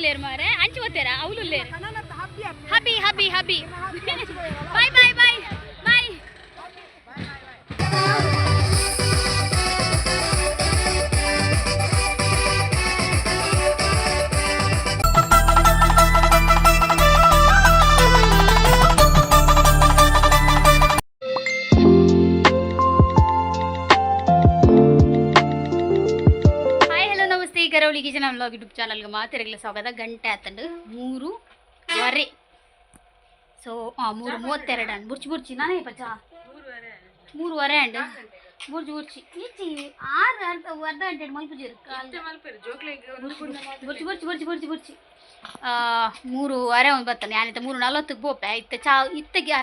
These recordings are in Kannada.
లేరు మారే అంచి పోతారా అవులు లేరు హబీ హబీ హబీ bye bye bye bye Karavali kitchen vlog YouTube ಚಾನಲ್ಗೆ ಮಾತಿರಲಿಲ್ಲ ಸ್ವಾಗತ ಗಂಟೆ ಆತಂಡು 3:15 ಸೊ 3:32 ಅಂಡ್ ಬುರ್ಚಿ ನಾನೇ ಪಚ್ಚ 3:15 ಅಂಡ್ ಬುರ್ಚಿ ಈಚಿ 6 ಅರ್ಧ ಗಂಟೆ ಮಲ್ಪುಜಿರು ಬುರ್ಚಿ 3:15 ಒಂದು ಬರ್ತಾನೆ ನಾನಿತ್ತ 3:40 ಬೋಪೆ ಇತ್ತ ಚಾ ಇತ್ತಗೆ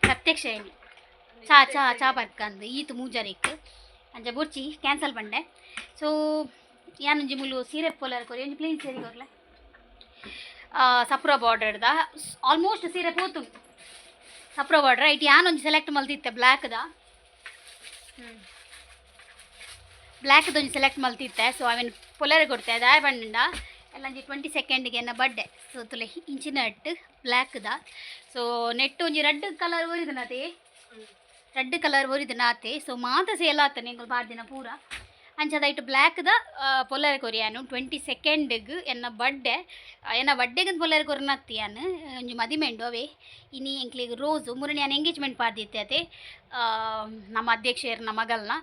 ಪ್ರತ್ಯಕ್ಷ ಏನು ಚಾ ಬರ್ಕಂದು ಈತು ಮೂಜಾರಿಕ್ ಅಂಚ ಬುರ್ಚಿ ಕ್ಯಾನ್ಸಲ್ ಪಂಡೆ ಸೊ ಯಾನೊಂಜಿ ಮುಲು ಸೀರೆ ಪೋಲರ್ ಕೊರಿ ಒಂಜಿ ಪ್ಲೇನ್ ಸೀರೆ ಕೊರ್ಲೆ ಸಪ್ರ ಬಾರ್ಡರ್ದ ಆಲ್ಮೋಸ್ಟ್ ಸೀರೆ ಪೋತು ಸಪ್ರ ಬಾರ್ಡರ್ ಐಟ್ ಯಾನೊಂಜಿ ಸೆಲೆಕ್ಟ್ ಮಲ್ತಿತ್ತೆ ಬ್ಲ್ಯಾಕ್ದ ಒಂಜಿ ಸೆಲೆಕ್ಟ್ ಮಲ್ತಿತ್ತೆ ಸೊ ಅವೇನು ಪೊಲರ್ ಕೊಡ್ತೆ ದಾಯ ಬಣ್ಣ ಎಲ್ಲಂಜಿ 22ಗೆ ಎನ್ನ ಬರ್ಡೇ ಸೊ ತುಲೆ ಇಂಚಿನ ನೆಟ್ ಬ್ಲ್ಯಾಕ್ದ ಸೊ ನೆಟ್ ಒಂಜಿ ರೆಡ್ ಕಲರ್ ಒರಿದ ನಾತೆ ಸೊ ಮಾತ ಸೇಲ್ ಆಗ್ತಾನೆ ಎಂಗಳು ಬಾರ್ ದಿನ ಪೂರ ಅಂಚದೈಟ್ ಬ್ಲ್ಯಾಕ್ದ ಪೊಲ್ಲರೆ ಕೊರಿಯಾನು 22ಗೆ ಎನ್ನ ಬರ್ಡೇಗೆ ಪೊಲ್ಲರೆ ಕೊರನತ್ತಿಯಾನು ಒಂಜಿ ಮದಿಮೆಂಡು ಅವೇ ಇನಿ ಎಂಕ್ಲಿಗೆ ರೋಸು ಮುರಣಿ ನಾನು ಎಂಗೇಜ್ಮೆಂಟ್ ಪಾರ್ದಿತ್ತೆ ಅದೇ ನಮ್ಮ ಅಧ್ಯಕ್ಷರ ಮಗಲ್ನ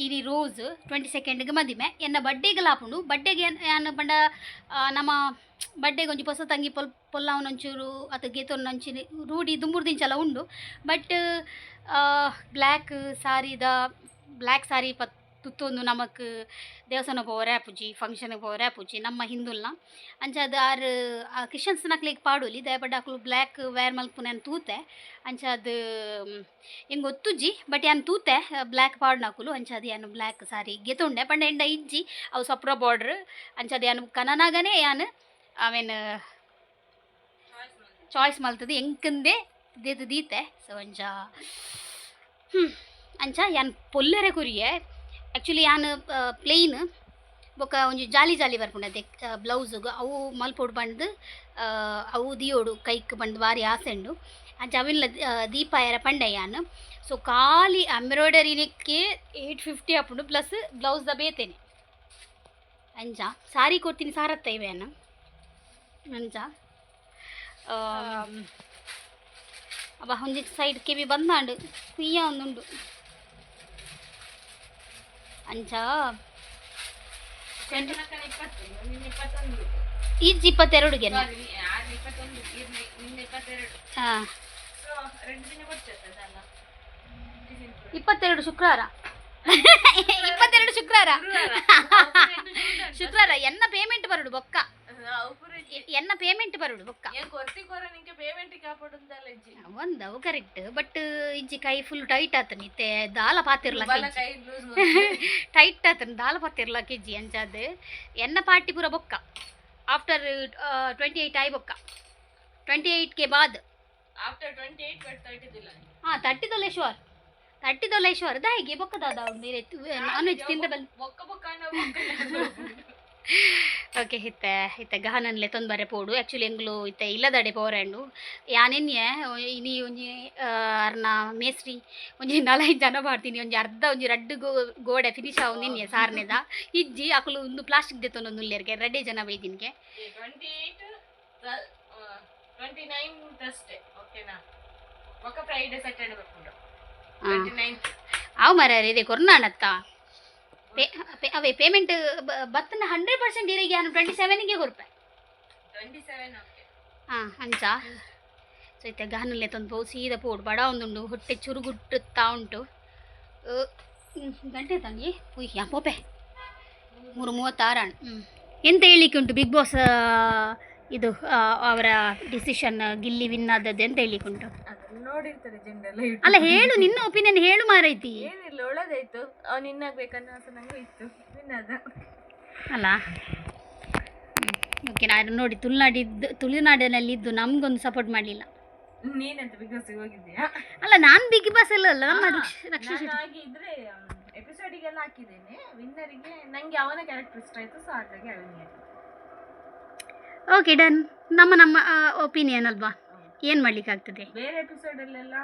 ಇನಿ ರೋಸ್ 22ಗೆ ಮದಿಮೆ ಎನ್ನ ಬರ್ಡೇಗೆ ಲಾಪುಂಡು ಬರ್ಡೇಗೆ ಯಾನು ಪಂಡ ನಮ್ಮ ಬರ್ಡೇಗೆ ಒಂಜಿ ಹೊಸ ತಂಗಿ ಪೊಲ್ಲವನೊಂಚೂರು ಅಥವಾ ಗೇತೊಂಚಿ ರೂಢಿ ದುಂಬುರ್ದಿಂಚಲ ಉಂಡು ಬಟ್ ಬ್ಲ್ಯಾಕ್ ಸಾರಿ ತುತ್ತೊಂದು ನಮಕ್ ದೇವಸ್ಥಾನ ಪೋರೆ ಆಪುಜಿ ಫಂಕ್ಷನ್ಗೆ ಪೋರೆ ಆಪುಜಿ ನಮ್ಮ ಹಿಂದುಲ್ನ ಅಂಚದು ಕ್ರಿಶ್ಚಿಯನ್ಸ್ ನಕ್ಲಿಗೆ ಪಾಡೋಲಿ ದಯಪಡ್ಡ ಅಕ್ಲು ಬ್ಲ್ಯಾಕ್ ವೇರ್ ಮಲ್ಪು ನಾನು ತೂತೆ ಅಂಚದು ಹೆಂಗೆ ಗೊತ್ತುಜ್ಜಿ ಬಟ್ ಯಾನು ತೂತೆ ಬ್ಲ್ಯಾಕ್ ಪಾಡ್ನಕುಲು ಅಂಚದು ಯಾನು ಬ್ಲ್ಯಾಕ್ ಸಾರಿ ಗೆತುಂಡೆ ಪಂಡ ಎಂಡ ಇಜ್ಜಿ ಅವು ಸಪ್ರ ಬಾರ್ಡ್ರ್ ಅಂಚದು ಯಾನು ಕನನಾಗನೇ ಯಾನು ಅವೇನು ಚಾಯ್ಸ್ ಮಲ್ತದು ಎಂಕಂದೆ ದೀತೆ ಸೊ ಅಂಚ ಯಾನು ಪೊಲ್ಲರೆ ಕುರಿಯೆ ಆ್ಯಕ್ಚುಲಿ ಯಾನು ಪ್ಲೇನ್ ಬೊಕ್ಕ ಒಂಜಿ ಜಾಲಿ ಬರ್ಪುಂಡದೆ ಬ್ಲೌಸುಗು ಅವು ಮಲ್ಪೊಡು ಬಂದು ಅವು ದಿಯೋಡು ಕೈಕ್ ಬಂದು ಬಾರಿ ಆಸೆಂಡು ಅಂಚ ಅವಿನ್ಲ ದೀಪ ಎರ ಪಂಡೆ ಯಾನು ಸೊ ಖಾಲಿ ಎಂಬ್ರಾಯ್ಡರಿನಕ್ಕೆ 850 ಅಪ್ಪುಂಡು ಪ್ಲಸ್ ಬ್ಲೌಸ್ದ ಬೇತೇನೆ ಅಂಚ ಸಾರಿ ಕೊಡ್ತೀನಿ ಸಾರತ್ತ ಇವೇನು ಅಂಚ ಅವ ಒಂಜಿ ಸೈಡ್ ಕೆವಿ ಬಂದಾಂಡು ಕುಯ್ಯ ಒಂದುಂಡು ಅಂಚ ಈಜ್ 22ಗೆ ಹಾಂ 22 ಶುಕ್ರವಾರ ಎನ್ನ ಪೇಮೆಂಟ್ ಬರುಡು ಬೊಕ್ಕ ಒಂದು ಅವು ಕರೆಕ್ಟ್ ಬಟ್ ಇಜ್ಜಿ ಕೈ ಫುಲ್ ಟೈಟ್ ಆತನ ಇತ್ತೆ ದಾಲ ಪಾತಿರ್ಲಕ್ಕ ಟೈಟ್ ಆತನ ದಾಲ ಪಾತಿರ್ಲಕ್ಕ ಇಜ್ಜಿ ಅಂಚದು ಎನ್ನ ಪಾರ್ಟಿ ಪೂರ ಬೊಕ್ಕ ಆಫ್ಟರ್ 28 ಆಯ್ ಬೊಕ್ಕ 28ಗೆ ಬಾದ್ ಆಫ್ಟರ್ 28 ಹಾಂ 30 ಶೋರ್ ದಾಯಿಗೆ ಬೊಕ್ಕದಾದ ನಾನ್ ವೆಜ್ ತಿಂದ ಬಲ್ ಓಕೆ ಇತ್ತೆ ಗಹನನ್ಲೆ ತೊಂದರೆ ಪೋಡು ಆ್ಯಕ್ಚುಲಿ ಎಂಗ್ಲು ಇತ್ತೆ ಇಲ್ಲದಡೆ ಪೋರಂಡು ಯಾನೆನ್ಯೆ ಇನಿ ಒಂಜಿ ಅರ್ನ ಮೇಸ್ತ್ರಿ ಒಂಜಿ 4-5 ಜನ ಮಾಡ್ತೀನಿ ಒಂಜಿ ರಡ್ಡು ಗೋಡೆ ಫಿನಿಶ್ ಆವು ನಿನ್ನೆ ಸಾರ್ನೆದ ಇಜ್ಜಿ ಅಕುಲು ಒಂದು ಪ್ಲಾಸ್ಟಿಕ್ ದೆತ್ತೊಂದು ಉಲ್ಲೇರ್ಗೆ 2 ಜನ ಬೈದಿನ್ಗೆ 29 ಥರ್ಸ್ಡೇ ಓಕೆನಾ ಒಕ್ಕ ಫ್ರೈಡೆ ಸ್ಯಾಟರ್ಡೆ ಬರ್ಕೊಂಡು 29 ಅವು ಮರ ಇದೆ ಕೊರ್ನಾಣತ್ತ ಅವೇ ಪೇಮೆಂಟ್ ಬತ್ತನ 100% ಇರಿಗೆ ನಾನು 27ಗೆ ಕೊರ್ಪೆ 27 ಹಾಂ ಅಂಚ ಸೊ ಇತ್ತೆ ಗಹನಲ್ಲೇ ತಂದು ಸೀದಾ ಪೋಡು ಬಡ ಒಂದುಂಡು ಹೊಟ್ಟೆ ಚುರುಗುಟ್ಟುತ್ತಾ ಉಂಟು ಗಂಟೆ ತಂಗಿ ಯಾ ಪೋಪೆ 3:36 ಎಂತ ಹೇಳಿಕ್ಕೆ ಉಂಟು ಬಿಗ್ ಬಾಸ್ ಇದು ಅವರ ಡಿಸಿಷನ್ ಗಿಲ್ಲಿ ವಿನ್ ಆದದ್ದು ಅಂತ ಹೇಳಿಕ್ಕೆ ಉಂಟು ನೋಡಿರ್ತಾರೆ ಜನರೆಲ್ಲ ಅಲ್ಲ ಹೇಳು ನಿನ್ನ ಒಪಿನಿಯನ್ ಹೇಳು ಮಾರೈತಿ ಏನಿಲ್ಲ ಒಳ್ಳೇದಾಯ್ತು ಅವ್ನು ಇನ್ನಾಗಬೇಕನ್ನೋ ಆಸೆ ನಂಗೂ ಇತ್ತು ವಿನ್ ಅಲ್ಲ ಓಕೆ ನಾನು ನೋಡಿ ತುಳುನಾಡಿನಲ್ಲಿದ್ದು ನಮಗೊಂದು ಸಪೋರ್ಟ್ ಮಾಡಲಿಲ್ಲ ನೀನಂತ ಬಿಗ್ ಬಾಸ್ಗೆ ಹೋಗಿದ್ದೀಯಾ ಅಲ್ಲ ನಾನು ಬಿಗ್ ಬಾಸ್ ಎಲ್ಲ ಅಲ್ಲ ಇದ್ರೆ ಎಪಿಸೋಡಿಗೆಲ್ಲ ಹಾಕಿದ್ದೇನೆ ವಿನ್ನರಿಗೆ ನಂಗೆ ಅವನ ಕ್ಯಾರೆಕ್ಟರ್ ಇಷ್ಟ ಆಯಿತು ಸೊ ಹಾಗಾಗಿ ಅವನಿಗೆ ಓಕೆ ಡನ್. ನಮ್ಮ ಒಪಿನಿಯನ್ ಅಲ್ವಾ, ಏನು ಮಾಡಲಿಕ್ಕಾಗ್ತದೆ. ಬೇರೆ ಎಪಿಸೋಡಲ್ಲೆಲ್ಲ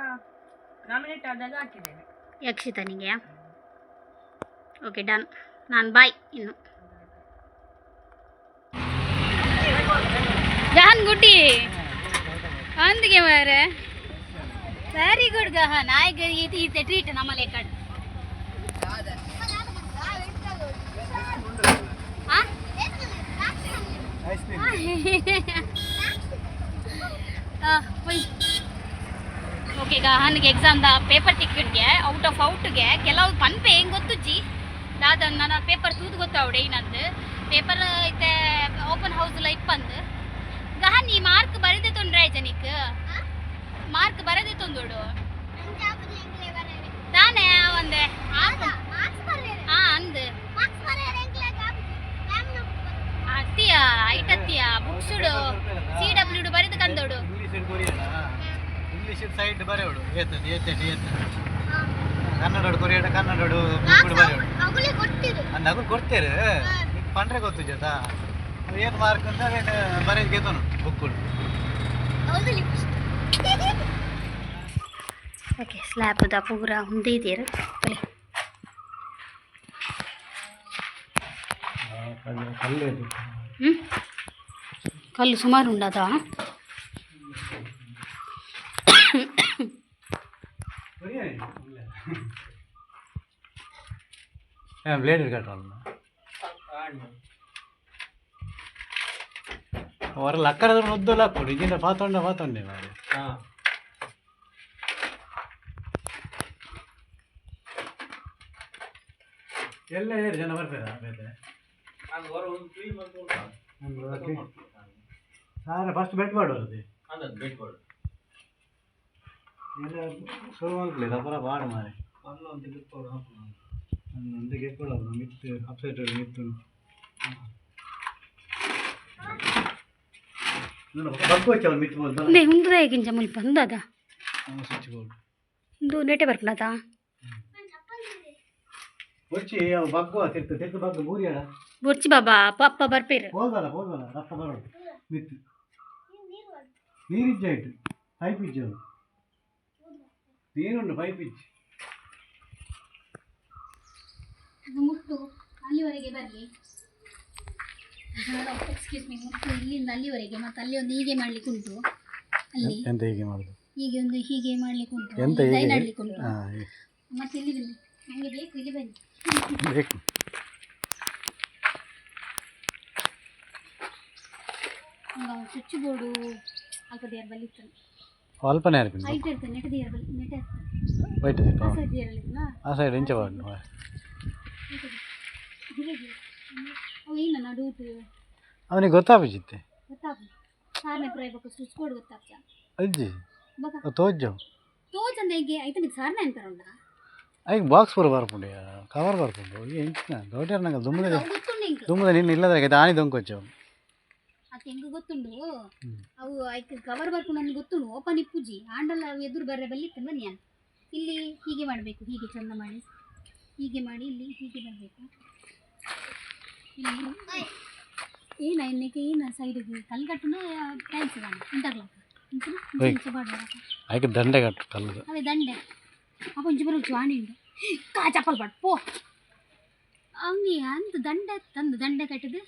ನಾಮಿನೇಟ್ ಆದಾಗ ಹಾಕಿದ್ದೇನೆ ಯಕ್ಷಿತನಿಗೆ. Okay done. ನಾನು ಬಾಯ್ ಇನ್ನು. ಗಹನ್ ಗುಟ್ಟಿ ಅಂದಿಗೆ ಮಾರೆ ವೆರಿ ಗುಡ್ ಗಹನ್. ಆಯ್ಗೆ ಈತೆ ಟ್ರೀಟ್ ನಮ್ಮಲ್ಲಿ ಕಡೆ ಓಕೆ ಗಹನ್ಗೆ ಎಕ್ಸಾಮ್ದ ಪೇಪರ್ ತಿಕ್ಕಿಡ್ಗೆ ಔಟ್ಗೆ ಕೆಲವು ಪನ್ಪೆ ಹೆಂಗೆ ಗೊತ್ತುಜ್ಜಿ ದಾದ ನಾನು ಪೇಪರ್ ತೂದು ಗೊತ್ತಾವಡೆ ಇನ್ನಂದು ಪೇಪರ್ ಐತೆ ಓಪನ್ ಹೌಸ್ಲ ಇಪ್ಪಂದು ಗಹನ್ ಈ ಮಾರ್ಕ್ ಬರದೆ ತೊಂದ್ರೆ ಜನಕ್ ಮಾರ್ಕ್ ಬರದೆ ತೊಂದೋಡು ತಾನೇ ಒಂದೇ ಅಂದು ಅತ್ತಿಯ ಐಟತ್ತಿಯ ಬುಕ್ಸುಡು CW ಬರೆದು ಕಂದೋಡು ಇಂಗ್ಲೀಷ್ ಸೈಡ್ ಬರೆಯೋಡು ಏತದೆ ಏತದೆ ಏತದೆ ಕನ್ನಡೋಡು ಕೊರಿಯಾಡ ಕನ್ನಡೋಡು ಬುಕ್ಕುಡು ಬರೆಯೋಡು ಅಂದ ಅಗುಲು ಕೊಡ್ತೇರು ಪಂಡ್ರೆ ಗೊತ್ತು ಜೊತಾ ಏನು ಮಾರ್ಕ್ ಅಂತ ಬರೆದು ಗೆತನು ಬುಕ್ಕುಡು. ಓಕೆ ಸ್ಲ್ಯಾಬ್ದ ಪೂರ ಮುಂದೆ ಇದೆಯರು ಕಲಿ ಕಲ್ಲು ಸುಮಾರು ಉಂಡದ ಬ್ಲೇಡ್ ಕಟ್ಟಲ್ಲ ಅವರೆಲ್ಲ ಅಕ್ಕಡ ಮುದ್ದಲ್ಲ ಹಾಕೊಡು ಈಗಿನ ಪಾತೊಂಡೆ ಮಾಡಿ ಎಲ್ಲ ಹೇಳಿ ಜನ ಬರ್ತೀರಾ ಬೇರೆ ಸಾರ ಫಸ್ಟ್ ಬೆಟ್ ಮಾಡೋದು ಎಲ್ಲ ಶುರು ಮಾಡ್ಕೊಳ್ಳಿ ಅಪರ ಬಾಡು ಮಾರಿ ಒಂದು ಗೆಟ್ಕೊಡೋದು ಮಿತ್ತು ಅಪ್ಸೈಟ್ ಮಿತ್ತು ಬಗ್ಗು వచ్చావు ಮಿತ್ತು ಬೋಲ್ ನೇ ಮುಂದೆ ಗಿಂಜ ಮುಲ್ಪ ಅಂದದ ಸ್ವಿಚ್ ಬೋರ್ಡ್ ಒಂದು ನೆಟೆ ಬರ್ಪನದ వచ్చి ಬಗ್ಗು ತಿರ್ತು ಬಗ್ಗು ಬೂರಿಯಾಡ ಬೊರ್ಚಿ ಬಾಬಾ ಪಪ್ಪ ಬರ್ಪೇರು ಹೋದಲ್ಲ ರಕ್ತ ಬರೋದು ಮಿತ್ತು ನೀರಿಜ್ಜಾಯ್ತು ಪೈಪ್ ಇಜ್ಜದು ನೀರುಂಡು ಪೈಪ್ ಇಜ್ಜಿ ಮುಟ್ಟು ಅಲ್ಲಿವರೆಗೆ ಬರಲಿ. ಎಕ್ಸ್ಕ್ಯೂಸ್ ಮೀ, ಮುಟ್ಟು ಇಲ್ಲಿಂದ ಅಲ್ಲಿವರೆಗೆ ಮತ್ತೆ ಅಲ್ಲಿ ಒಂದು ಹೀಗೆ ಮಾಡ್ಲಿಕ್ಕೆ ಉಂಟು, ಅಲ್ಲಿ ಎಂತ ಹೀಗೆ ಮಾಡುದು, ಹೀಗೆ ಒಂದು ಹೀಗೆ ಮಾಡ್ಲಿಕ್ಕೆ ಉಂಟು, ಎಂತ ಡಿಸೈನ್ ಆಡ್ಲಿಕ್ಕೆ ಉಂಟು. ಹೀಗೆ ಮತ್ತೆ ಇಲ್ಲಿ ಬನ್ನಿ, ನನಗೆ ಬೇಕು, ಇಲ್ಲಿ ಬನ್ನಿ. ಬೇಕು ಸ್ವಿಚ್ ಬೋರ್ಡು ಹಾಕದೆ ಯಾರು ಬಲ್ಲಿತ್ತು ಅಲ್ಪನೇ ಇರ್ಬೇಕು ಹೈಟ್ ಇರ್ತದೆ, ನೆಟದಿ ಯಾರು ಬಲ್ಲಿ ನೆಟ ವೈಟ್ ಇರ್ತದೆ ಆ ಸೈಡ್ ಇರಲಿಲ್ಲ ಆ ಸೈಡ್ ಇಂಚ ಬಾಡು ಅವು ಇಲ್ಲ ನಡುಟು ಅವನಿಗೆ ಗೊತ್ತಾಗ್ಬಿಟ್ಟಿತ್ತೆ ಗೊತ್ತಾಗ ಸಾರನೇ ಪ್ರಯೋಗಕ್ಕೆ ಸ್ವಿಚ್ ಬೋರ್ಡ್ ಗೊತ್ತಾಗ್ತ ಅಜ್ಜಿ ಬಕ ತೋಜ್ಜು ತೋಜಂದ ಹೇಗೆ ಆಯ್ತು ನಿಮಗೆ ಸಾರನೇ ಅಂತಾರಂಡ ಐಗೆ ಬಾಕ್ಸ್ ಪೂರ ಬರ್ಪುಂಡು ಕವರ್ ಬರ್ಪುಂಡು ಎಂಚಿನ ದೊಡ್ಡ ನಂಗೆ ಗೊತ್ತುಂಡು ಹಿಂಗೆ ದುಮ್ಮದ ನಿನ್ನ ಇಲ್ಲದಾಗ ಆನಿ ದೊಂಕೊಚ್ಚು ಅದು ಹೆಂಗೆ ಗೊತ್ತುಂಡು ಅವು ಆಯ್ತು ಕವರ್ ಬರ್ಕೊಂಡು ನನಗೆ ಗೊತ್ತುಂಡು ಓಪನ್ ಇಪ್ಪುಜಿ ಆಂಡಲ್ಲ ಅವು ಎದುರು ಬರ್ರೆ ಬಲ್ಲಿತ್ತು ಬನ್ನಿ ಅಂತ ಇಲ್ಲಿ ಹೀಗೆ ಮಾಡಬೇಕು, ಹೀಗೆ ಚಂದ ಮಾಡಿ ಹೀಗೆ ಮಾಡಿ ಇಲ್ಲಿ ಹೀಗೆ ಬರಬೇಕು. ಇಲ್ಲಿ ಏನ ಇನ್ನಕ್ಕೆ ಏನ ಸೈಡಿಗೆ ಕಲ್ಗಟ್ಟುನ ಟೈಲ್ಸ್ ಇಂಟರ್ಲಾಕ್ ಇಂಚು ಬಾಡುವ ಆಯ್ಕೆ ದಂಡೆ ಕಟ್ಟು ಕಲ್ಲು ಅದೇ ದಂಡೆ ಅಪ್ಪ ಇಂಚು ಬರೋ ಜ್ವಾಣಿ ಉಂಡು ಕಾ ಚಪ್ಪಲ್ ಬಾಡು ಪೋ ಅವನಿ ಅಂತ ದಂಡೆ ತಂದು ದಂಡೆ ಕಟ್ಟಿದ್ದು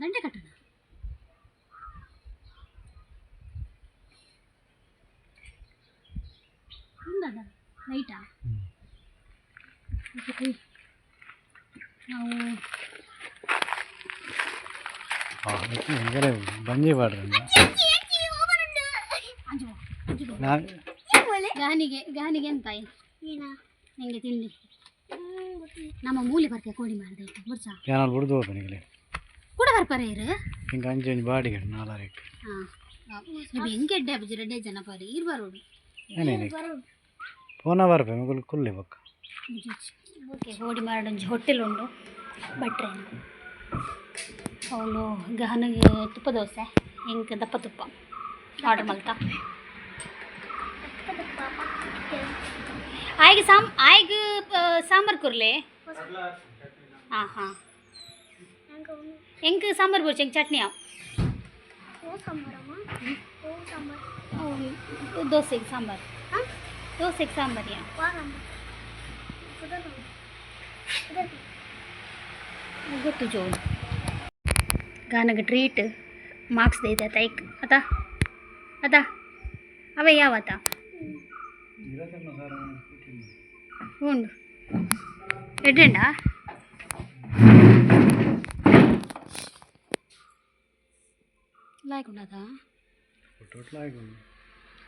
ದಂಡೆ ಕಟ್ಟಣ ಹಿಂದದ ಲೈಟಾ ನಾವು ಹಿಂಗೆ ಬಂಜಿ ಬಾಡ್ರಿ ಗಾನಿಗೆ ಎಂತ ನಿಂಗೆ ತಿಂಡಿ ನಮ್ಮ ಮೂಲೆ ಬರ್ಕೆ ಕೋಳಿ ಮಾಡಿದೆ ಬುಡ್ಸ ಏನಾದ್ರು ಬಿಡ್ದು ಹೋಗ್ತಾನೆ ಈಗಲೇ ಕೂಡ ಬರ್ಪಾರೆ ಇರು ಹಿಂಗೆ ಅಂಜು ಬಾಡಿಗೆ ನಾಲ್ಕು ಹಾಂ ನೀವು ಹೆಂಗೆ ಎಡ್ಡೆ ಹಬ್ಬಜಿ ರೆಡ್ಡೆ ಜನ ಪಾರಿ ಇರು ಬರೋಡು ಏನೇನು ಫೋನ ಬರ್ಬೇಕು ಮಗಲು ಕುಲ್ಲಿ ಬಕ್ಕ ಓಕೆ ಹೋಡಿ ಮಾಡೊಂಜಿ ಹೋಟೆಲ್ ಉಂಡು ಭಟ್ರೆ ಅವಳು ಗಹನಿಗೆ ತುಪ್ಪ ದೋಸೆ ಹೆಂಗೆ ದಪ್ಪ ತುಪ್ಪ ಆರ್ಡರ್ ಮಲ್ತಾ ಆಯ್ಗೆ ಸಾಂಬಾರು ಕೊರ್ಲೆ ಹಾಂ ಹಾಂ ಎಂಕ್ ಸಾಂಬಾರು ಬೋರ್ಚ್ ಎಂಕ್ ಚಟ್ನಿಯ ದೋಸೆಗೆ ಸಾಂಬಾರು ದೋಸೆಗೆ ಸಾಂಬಾರಿಯಾ ಗೊತ್ತು ಜೋರು ಗಾನಗೆ ಟ್ರೀಟ್ ಮಾರ್ಕ್ಸ್ ದೈತೆ ತೈಕ್ ಅತ ಅದ ಅವೇ ಯಾವತ್ತ ಉಂಡು ಎಡ್ಡೆಂಡ ಲಾಯ್ಕೊಂಡದ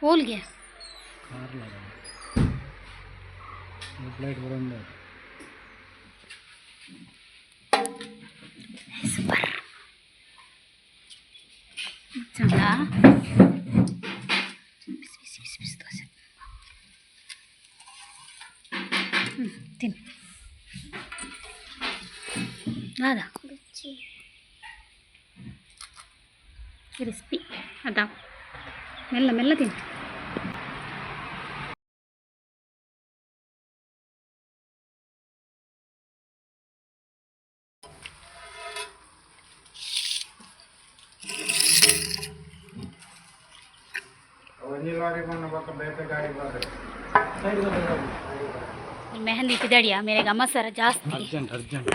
ಹೋಲ್ಗೆ ಸೂಪರ್ ಚಂದ ತಿನ್ನು ಅದ ಕ್ರಿಸ್ಪಿ ಅದ ಮೆಲ್ಲ ಮೆಲ್ಲ ತಿನ್ನು मेहंदी पिदड़िया मेरे गमसर जास्ती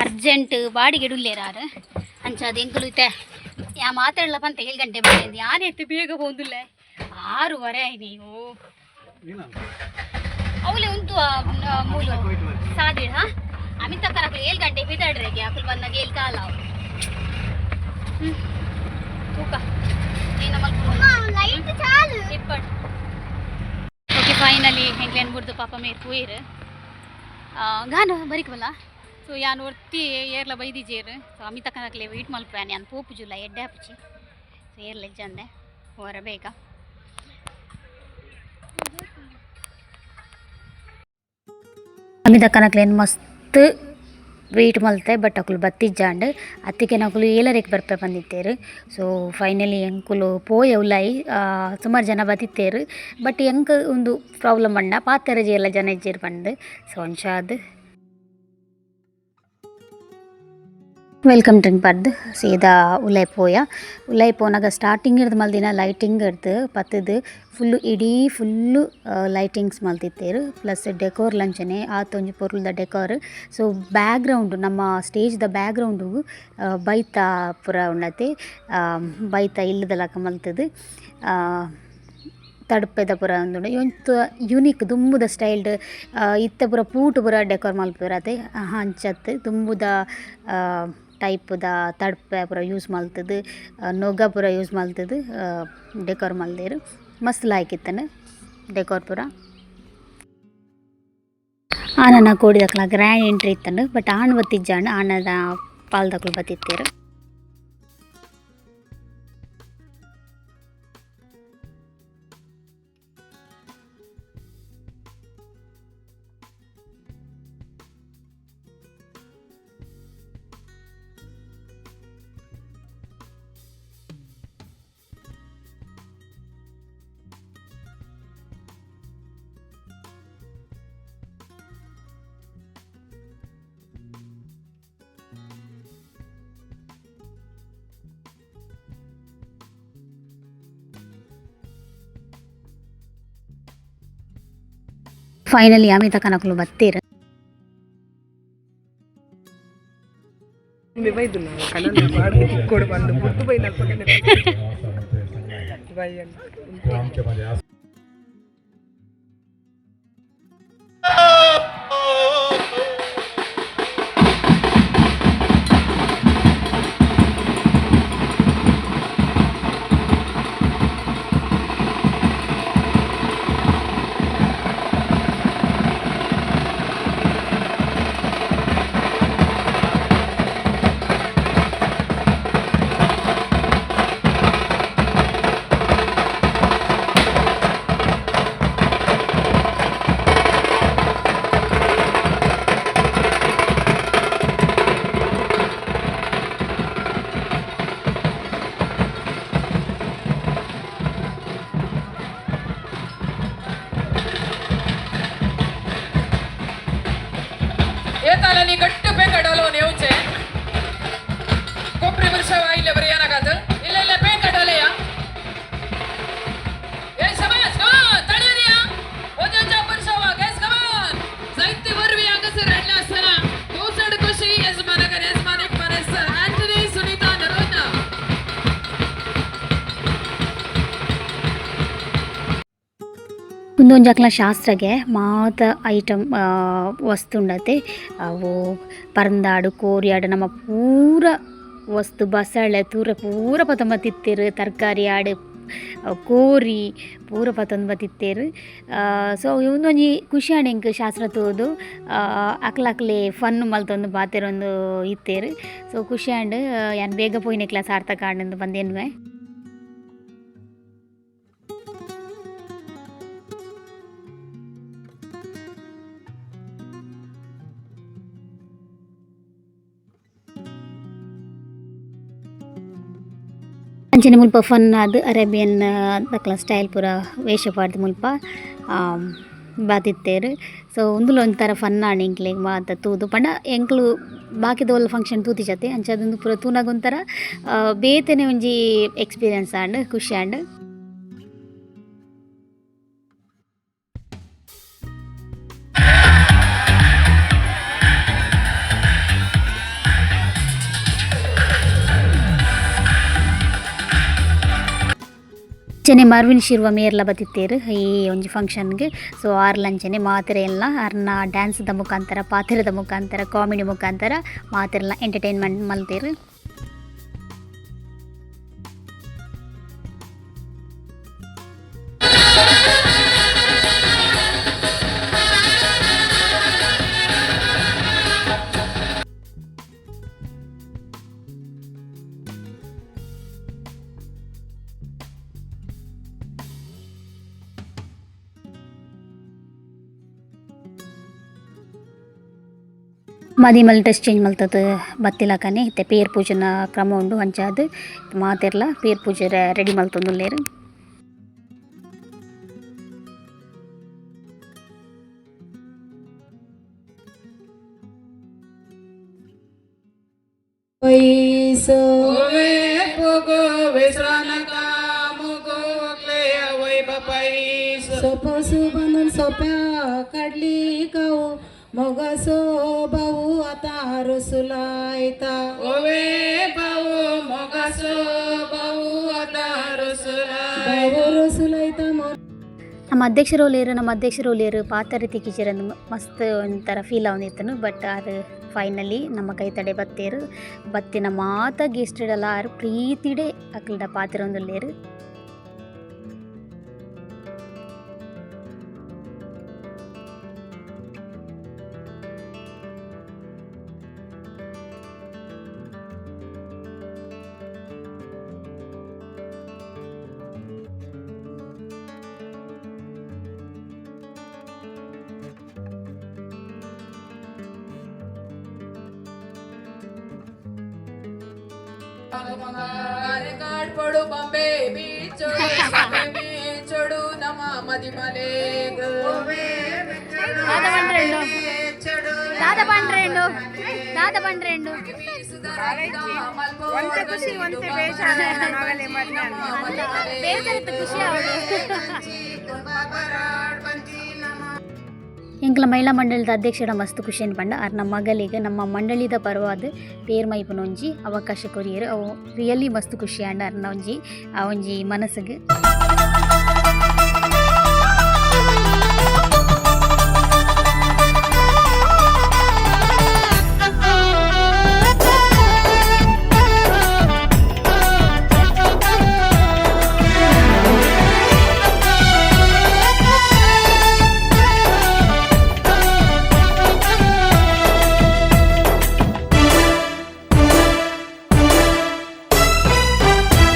अर्जेंट बाड़िगे डुल्लेरार अंचद ಎಂಕುಲು ಇತ್ತೆ ಯಾ ಮಾತಾಡಲಪ್ಪ ಅಂತ 7 ಗಂಟೆ ಬಂದಿದ್ದು ಯಾರು ಎತ್ತು ಬೇಗ ಹೋಗುದಿಲ್ಲ 6:30 ನೀವು ಅವಲೆ ಉಂಟು ಮೂಲು ಸಾದಿಳ ಅಮಿತ ಕರಕಲು 7 ಗಂಟೆ ಬಿದಡ್ರೆಗೆ ಅಕಲ್ ಬಂದಾಗ 7 ಕಾಲ ತೂಕ ಏನ ಮಲ್ಕೊಂಡು ಲೈಟ್ ಚಾಲು ಇಪ್ಪಟ್ ಓಕೆ ಫೈನಲಿ ಹೆಂಗ್ಲೇನ್ ಬಿಡ್ದು ಪಾಪ ಮೇರ್ ಪೋಯಿರ್ ಗಾನ ಬರಿಕವಲ್ಲ ಸೊ ಯಾನು ಒರ್ತಿ ಏರ್ಲ ಬೈದಿಜೇರು ಸೊ ಅಮಿತ ಕನಕ್ಲೆ ವೀಟ್ ಮಲ್ಪುಯಾನೆ ನಾನು ಪೋಪು ಜುಲ ಎಡ್ಡೆ ಹಾಪಿಚಿ ಸೊ ಏರ್ಲ ಇಜ್ಜಂದೆ ಹೊರ ಬೇಗ ಅಮಿತ ಕನಕ್ಲೇನು ಮಸ್ತ್ ವೆಯ್ಟ್ ಮಲ್ತೆ ಬಟ್ ಅಕುಲು ಬತ್ತಿಜ್ಜಾಂಡ್ ಅತ್ತಿಗೆ ನಕುಲು ಏಲರೇಕ್ ಬರ್ಪೆ ಬಂದಿತ್ತೇರು ಸೊ ಫೈನಲಿ ಎಂಕುಲು ಪೋಯ ಉಲಾಯಿ ಸುಮಾರು ಜನ ಬತ್ತಿತ್ತೇರು ಬಟ್ ಎಂಕ್ ಒಂದು ಪ್ರಾಬ್ಲಮ್ ಬಂಡ ಪಾತೆರಜಿ ಎಲ್ಲ ಜನ ಇಜ್ಜೇರು ಬಂದು ಸೊ ಅಂಚಾದ್ ವೆಲ್ಕಮ್ ಡ್ರಿಂಕ್ ಬರ್ದು ಸೀದಾ ಉಲೈ ಪೋನಾಗ ಸ್ಟಾರ್ಟಿಂಗ್ ಇರ್ದು ಮಲ್ದಿನ ಲೈಟಿಂಗ್ ಇರ್ದು ಪತ್ತದು ಫುಲ್ಲು ಇಡೀ ಫುಲ್ಲು ಲೈಟಿಂಗ್ಸ್ ಮಲ್ತಿತ್ತೇರು ಪ್ಲಸ್ ಡೆಕೋರ್ ಲಂಚನೆ ಆತೊಂಜಿ ಪೊರ್ಲುದ ಡೆಕೋರ್ ಸೊ ಬ್ಯಾಕ್ಗ್ರೌಂಡು ನಮ್ಮ ಸ್ಟೇಜ್ದ ಬ್ಯಾಕ್ಗ್ರೌಂಡು ಬೈತ ಪುರ ಉಂಡತೆ ಬೈತ ಇಲ್ಲದಲಕ ಮಲ್ತದು ತಡುಪೆದ ಪುರ ಉಂದುಂಡು ಒಂತ ಯುನೀಕ್ ದುಂಬುದ ಸ್ಟೈಲ್ಡ್ ಇತ್ತ ಪುರ ಪೂಟ್ ಪುರ ಡೆಕೋರ್ ಮಲ್ಪುರತೆ ಹಂಚತ್ ದುಂಬುದ ಟೈಪ್ದ ತಡ್ಪೆ ಪೂರ ಯೂಸ್ ಮಲ್ತದು ನೊಗ ಪೂರ ಯೂಸ್ ಮಲ್ತದು ಡೆಕೋರ್ ಮಲ್ದೇರು ಮಸ್ತ್ ಲಾಯ್ಕಿತ್ತನ ಡೆಕೋರ್ ಪೂರ ಆನನ ಕೋಡಿದಕ್ಲ ಗ್ರ್ಯಾಂಡ್ ಎಂಟ್ರಿ ಇತ್ತಂಡು ಬಟ್ ಆಣ್ ಬತ್ತಿಜ್ಜಾಂಡು ಆನದ ಪಾಲ್ದಕ್ಲು ಬತ್ತಿತ್ತೇರು ಫೈನಲಿ ಅಮಿತ ಕನಕಲು ಬತ್ತೀರ ये ताला नी गट्ट पे कड़लो नेवचे कोपरे bersama ile beriana kata. Ile pen kadale ya. Yes, sabas, come on, tadi dia. Ojan jam bersama, guys, come on. Sahitti berwi angka serana sana. Dosad kushi es mana kan es manik manes Anthony Sunita Narona. ಮುಂದೊಂಜಾಕ್ಲ ಶಾಸ್ತ್ರಗೆ ಮಾತ ಐಟಮ್ ವಸ್ತುಂಡತೆ ಅವು ಪರಂದಾಡು ಕೋರಿಯಾಡು ನಮ್ಮ ಪೂರ ವಸ್ತು ಬಸಳೆ ಪೂರ ಪತಂಬ ತಿತ್ತೇರು ತರಕಾರಿ ಆಡು ಕೋರಿ ಪೂರ ಪತಂಬ ತಿತ್ತೇರು. ಸೊ ಇವನೊಂಜಿ ಖುಷಿ ಆಡು ಇಂಕ್ ಶಾಸ್ತ್ರ ತೋದು ಅಕ್ಲಕ್ಲೆ ಫನ್ ಮಲ್ತೊಂದು ಬಾತೆರೊಂದು ಇತ್ತೇರು. ಸೊ ಖುಷಿ ಆಂಡ್ ಯಾನ್ ಬೇಗ ಪೋಯಿನ ಕ್ಲಾಸ್ ಸಾರ್ಥಕ ಆಂಡ್ ಬಂದೇನುವೆ. ಅಂಚನೆ ಮುಲ್ಪ ಫನ್ ಅದು ಅರೇಬಿಯನ್ ದಕ್ಲ ಸ್ಟೈಲ್ ಪೂರ ವೇಷ ಪಾಡ್ದು ಮುಲ್ಪ ಬಾತಿತ್ತೇರು. ಸೊ ಒಂದುಲ ಒಂಥರ ಫನ್ ಆಣಿ ಇಂಕ್ಲೆಗ್ ಮಾತ ತೂದು ಪಂಡ ಎಂಕ್ಲು ಬಾಕಿದವಲ್ಲ ಫಂಕ್ಷನ್ ತೂತಿ ಜತೆ ಅಂಚದೊಂದು ಪೂರ ತೂನಾಗ ಒಂಥರ ಬೇತೆನೆ ಒಂಜಿ ಎಕ್ಸ್ಪೀರಿಯನ್ಸ್ ಆಂಡ್ ಖುಷಿ ಆಂಡ್. ಅಂಚನೆ ಮಾರ್ವಿನ್ ಶಿರ್ವ ಮೇರ್ಲ ಬತ್ತಿತ್ತೇರು ಈ ಒಂಜಿ ಫಂಕ್ಷನ್ಗೆ. ಸೊ ಆರ್ಲಂಚನೆ ಮಾತೆರೆ ಎಲ್ಲ ಅರ್ನ ಡ್ಯಾನ್ಸ್ದ ಮುಖಾಂತರ ಪಾತೆರದ ಮುಖಾಂತರ ಕಾಮಿಡಿ ಮುಖಾಂತರ ಮಾತೆರೆಲ್ಲ ಎಂಟರ್ಟೈನ್ಮೆಂಟ್ ಮಲ್ತೇರು. ಮದಿ ಮಲ್ ಡ್ರೆಸ್ ಚೇಂಜ್ ಮಲ್ತದ ಬತ್ತಿಲಕನೆ ಇತ್ತೆ ಪೇರ್ ಪೂಜನ ಕ್ರಮ ಉಂಡು ಅಂಚಾದ್ ಮಾತೆರ್ಲ ಪೇರ್ ಪೂಜೆ ರೆಡಿ ಮಲ್ತೊಂದುಲ್ಲೇರು. सोप्या काढली गाऊ मोगसो भाऊ आता रसुलायता ओवे भाऊ मोगसो भाऊ आता रसुलायता ನಮ್ಮ ಅಧ್ಯಕ್ಷರು ಲೇರು ಪಾತ್ರ ತಿಕ್ಕಿಚಿರಂದು ಮಸ್ತ್ ಒಂಥರ ಫೀಲ್ ಆವಂದಿತ್ತನು. ಬಟ್ ಅದು ಫೈನಲಿ ನಮ್ಮ ಕೈ ತಡೆ ಬತ್ತೇರು ಬತ್ತಿನ ಮಾತ ಗೆಸ್ಟೆಡಲ್ಲ ಆರು ಪ್ರೀತಿಡೆ ಅಕ್ಲಡ ಪಾತ್ರ ಒಂದು ಲೇರು. पडू बॉम्बे बीच चढू नमा मधी मले दादा पंड्रेंडो ಎಂಕ್ಲ ಮಹಿಳಾ ಮಂಡಳಿದ ಅಧ್ಯಕ್ಷರ ಮಸ್ತ್ ಖುಷಿ ಅನ್ಪಂಡ ಆರ್ ನಮ್ಮ ಮಗಳಿಗೆ ನಮ್ಮ ಮಂಡಳಿದ ಪರವಾದ ಪೇರ್ ಮೈಪುನ ಒಂಜಿ ಅವಕಾಶ ಕೊರಿಯರು ಅವು ರಿಯಲಿ ಮಸ್ತ್ ಖುಷಿ ಆಂಡ ಅರ್ನ ಒಂಜಿ ಮನಸ್ಸಿಗೆ.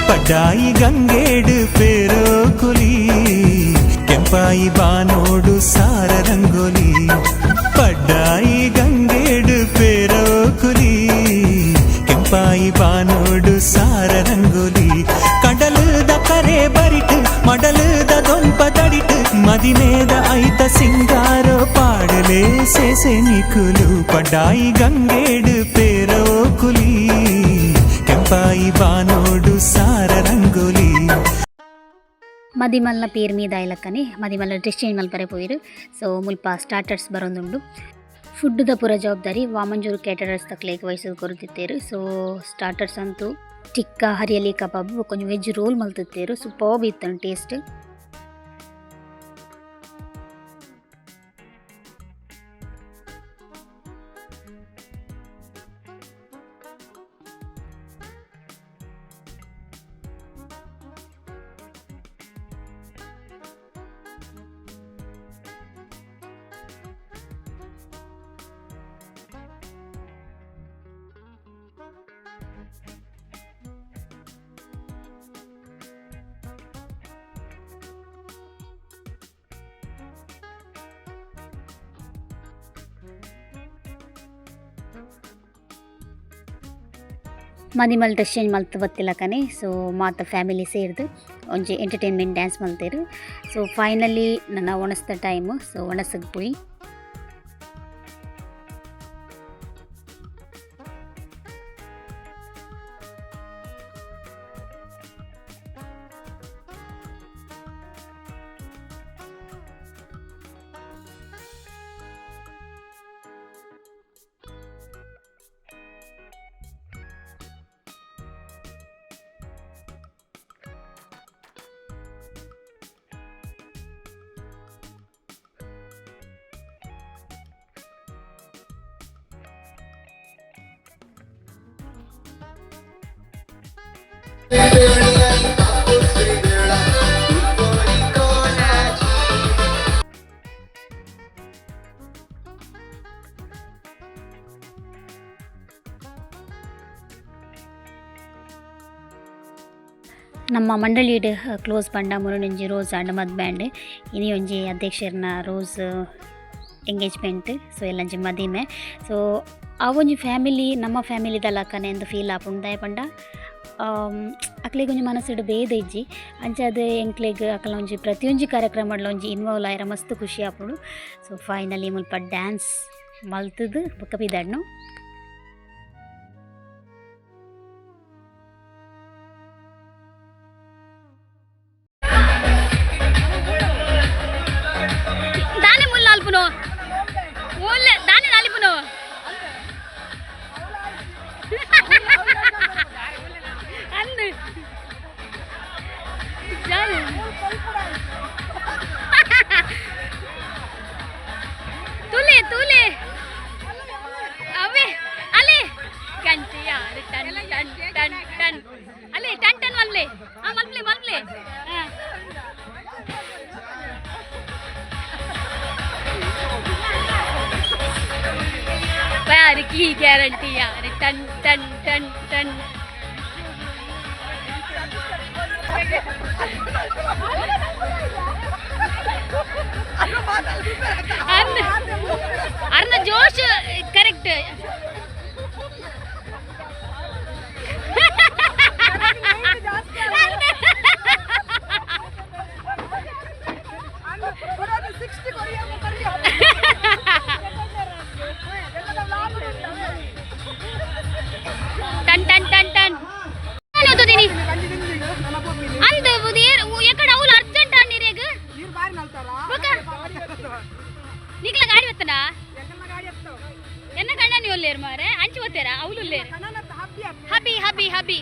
ಪಡ್ಡಾಯಿ ಗಂಗೇಡು ಪೇರೋ ಕುಲಿ ಕೆಂಪಾಯಿ ಬಾನೋಡು ಸಾರ ರಂಗೋಲಿ ಪಡ್ಡಾಯಿ ಗಂಗೇಡು ಪೇರೋ ಕುಲಿ ಕೆಂಪಾಯಿ ಬಾನೋಡು ಸಾರ ರಂಗೋಲಿ ಕಡಲದ ಕರೆ ಬರಿಟ್ ಮಡಲದ ದೊಂಪ ದಡಿಟ್ ಮದಿಮೇದ ಐತ ಸಿಂಗಾರೋ ಪಾಡಲೇ ಸೇಸೆ ನಿಕುಲು ಪಡ್ಡಾಯಿ ಗಂಗೇಡು ಪೇರೋ ಕುಲಿ ಕೆಂಪಾಯಿ ಬಾನೋಡು ಸಾರ ರಂಗೋಲಿ. ಮದಿಮಲ್ನ ಪೇರು ಮೀದ ಇಲಕ್ಕನೆ ಮದಿಮಲ್ಲ ಡ್ರೆಸ್ ಚೇಂಜ್ ಮಲ್ಪರೆ ಪೋಯಿರು. ಸೊ ಮುಲ್ಪ ಸ್ಟಾರ್ಟರ್ಸ್ ಬರೋದುಂಡು. ಫುಡ್ದ ಪೂರ ಜವಾಬ್ದಾರಿ ವಾಮಂಜೂರು ಕ್ಯಾಟರರ್ಸ್ ತಕ್ಲೇಗೆ ವಹಿಸೋದು ಕೊರುತ್ತಿತ್ತೇರು. ಸೊ ಸ್ಟಾರ್ಟರ್ಸ್ ಅಂತೂ ಟಿಕ್ಕ ಹರಿಯಲಿ ಕಬಾಬ್ ಕೊಂಚ ವೆಜ್ ರೋಲ್ ಮಲ್ತಿತ್ತೇರು. ಸೂಪರ್ಬ್ ಇತ್ತು ಟೇಸ್ಟ್. ಮದಿಮಲ್ ಡ್ರೆಸ್ ಚೇಂಜ್ ಮಲ್ತು ಬತ್ತಿಲ್ಲಕನೆ. ಸೊ ಮಾತ ಫ್ಯಾಮಿಲಿ ಸೇರಿದು ಒಂಜಿ ಎಂಟರ್ಟೈನ್ಮೆಂಟ್ ಡ್ಯಾನ್ಸ್ ಮಲ್ತೇರು. ಸೊ ಫೈನಲಿ ನನ್ನ ಒಣಸ್ದ ಟೈಮು. ಸೊ ಒಣಸಕ್ಕೆ ಪೋಯಿ ನಮ್ಮ ಮಂಡಳಿಡ್ ಕ್ಲೋಸ್ ಪಂಡ ಮುರುನೊಂಜಿ ರೋಸ್ ಆಂಡ್ ಮದ್ಬ್ಯಾಂಡ್ ಇನಿ ಒಂಜಿ ಅಧ್ಯಕ್ಷರ್ನ ರೋಸ್ ಎಂಗೇಜ್ಮೆಂಟ್. ಸೊ ಎಲ್ಲಂಜಿ ಮದಿಮೆ. ಸೊ ಆ ಒಂಜಿ ಫ್ಯಾಮಿಲಿ ನಮ್ಮ ಫ್ಯಾಮಿಲಿದಲ್ಲಕ್ಕನೆ ಎಂದು ಫೀಲ್ ಆಪುಂಡು ಪಂಡ ಅಕ್ಲೆಗ್ ಒಂಜಿ ಮನಸ್ಸಿಡು ಬೇದ ಇಜ್ಜಿ ಅಂಚಾದ ಎಂಕ್ಲೆಗ್ ಅಕಲ ಒಂಜಿ ಪ್ರತಿಯೊಂಜಿ ಕಾರ್ಯಕ್ರಮಡ್ಲ ಒಂಜಿ ಇನ್ವಾಲ್ವ್ ಆಯ್ರ ಮಸ್ತ್ ಖುಷಿ ಆಪುಂಡು. ಸೊ ಫೈನಲಿ ಮುಲ್ಪ ಡ್ಯಾನ್ಸ್ ಮಲ್ತದು ಬೊಕ್ಕ ಬಿದಾಡ್ನು. దాని ముళ్ళు అల్పును దాని నలుపును అందు తూలే తూలే అవే అలే గంటి యార్ టన్ టన్ టన్ టన్ అలే టన్ టన్ వల్లే మల్పలే మల్పలే प्यार की गारंटी यार टन टन टन टन अर्न जोश करेक्ट टन टन टन टन होतो दिनी अंद उदीर एकड औल अर्जेंट आनी रेग ನೀರು ಬಾರಿ ನಲ್ತಾರಾ ನಿಕಲ ಗಾಡಿ ವತ್ತನಾ ಎನ್ನ ಕಣ್ಣ ನೀ ಒಲ್ಲೇರ್ ಮಾರೆ ಅಂಚಿ ವತ್ತೇರಾ ಅವಳು ಒಲ್ಲೇರ್ ಹಬಿ ಹಬಿ ಹಬಿ